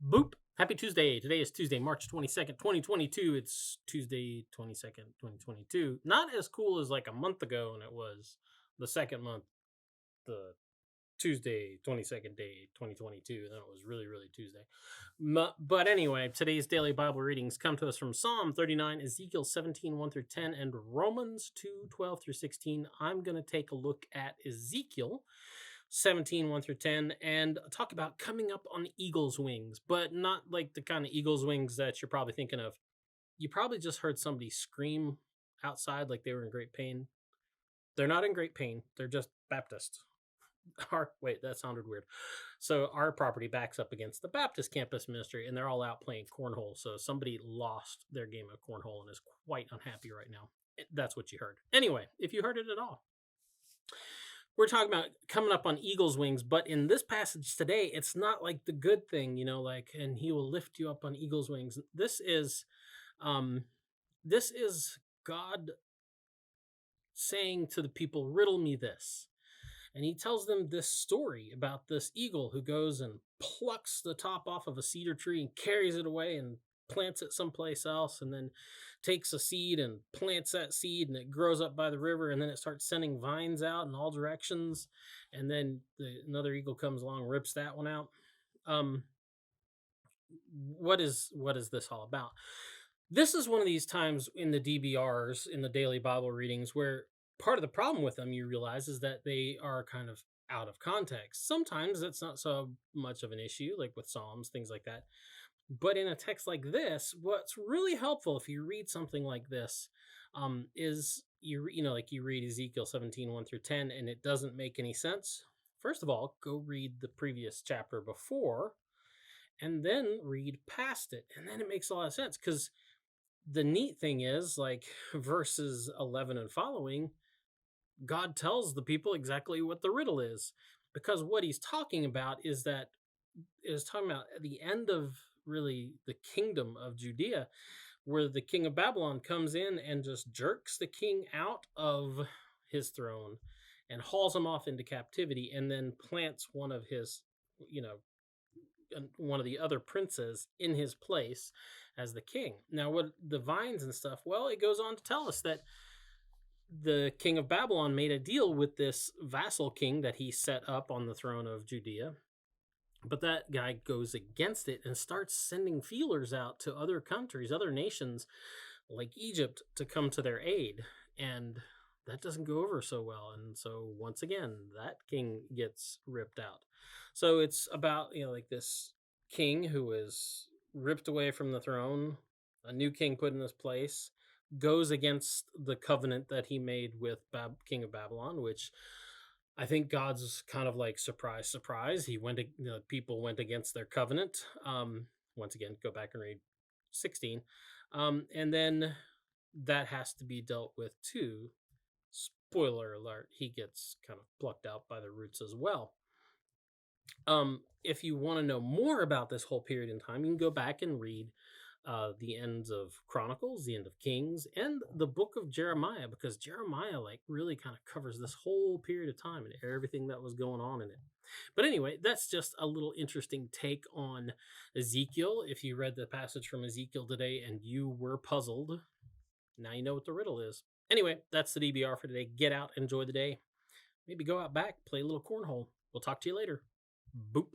Boop. Happy Tuesday. Today is Tuesday, March 22nd, 2022. It's Tuesday, 22nd, 2022. Not as cool as like a month ago when it was the second month, the Tuesday, 22nd day, 2022. Then it was really, really Tuesday. But anyway, today's daily Bible readings come to us from Psalm 39, Ezekiel 17, 1 through 10, and Romans 2, 12 through 16. I'm going to take a look at Ezekiel 17, 1 through 10, and talk about coming up on eagle's wings, but not like the kind of eagle's wings that you're probably thinking of. You probably just heard somebody scream outside like they were in great pain. They're not in great pain. They're just Baptist. Wait, that sounded weird. So our property backs up against the Baptist campus ministry, and they're all out playing cornhole. So somebody lost their game of cornhole and is quite unhappy right now. That's what you heard. Anyway, if you heard it at all. We're talking about coming up on eagle's wings, but in this passage today, it's not like the good thing, like, and he will lift you up on eagle's wings. This is God saying to the people, riddle me this. And he tells them this story about this eagle who goes and plucks the top off of a cedar tree and carries it away and plants it someplace else, and then takes a seed and plants that seed, and it grows up by the river, and then it starts sending vines out in all directions, and then another eagle comes along, rips that one out. What is this all about? This is one of these times in the DBRs, in the daily Bible readings, where part of the problem with them, you realize, is that they are kind of out of context. Sometimes it's not so much of an issue, like with Psalms, things like that. But in a text like this, what's really helpful if you read something like this is you read Ezekiel 17, 1 through 10, and it doesn't make any sense. First of all, go read the previous chapter before, and then read past it. And then it makes a lot of sense, because the neat thing is, like verses 11 and following, God tells the people exactly what the riddle is, because what he's talking about is talking about at the end of really the kingdom of Judea, where the king of Babylon comes in and just jerks the king out of his throne and hauls him off into captivity, and then plants one of his, one of the other princes in his place as the king. Now, what the vines and stuff, well, it goes on to tell us that the king of Babylon made a deal with this vassal king that he set up on the throne of Judea. But that guy goes against it and starts sending feelers out to other countries, other nations like Egypt, to come to their aid. And that doesn't go over so well. And so once again, that king gets ripped out. So it's about, like this king who is ripped away from the throne, a new king put in his place, goes against the covenant that he made with king of Babylon, which I think God's kind of like, surprise, surprise. People went against their covenant. Once again, go back and read 16. And then that has to be dealt with too. Spoiler alert, he gets kind of plucked out by the roots as well. If you want to know more about this whole period in time, you can go back and read the ends of Chronicles, the end of Kings, and the book of Jeremiah, because Jeremiah really kind of covers this whole period of time and everything that was going on in it. But anyway, that's just a little interesting take on Ezekiel. If you read the passage from Ezekiel today and you were puzzled, now you know what the riddle is. Anyway, that's the DBR for today. Get out, enjoy the day. Maybe go out back, play a little cornhole. We'll talk to you later. Boop.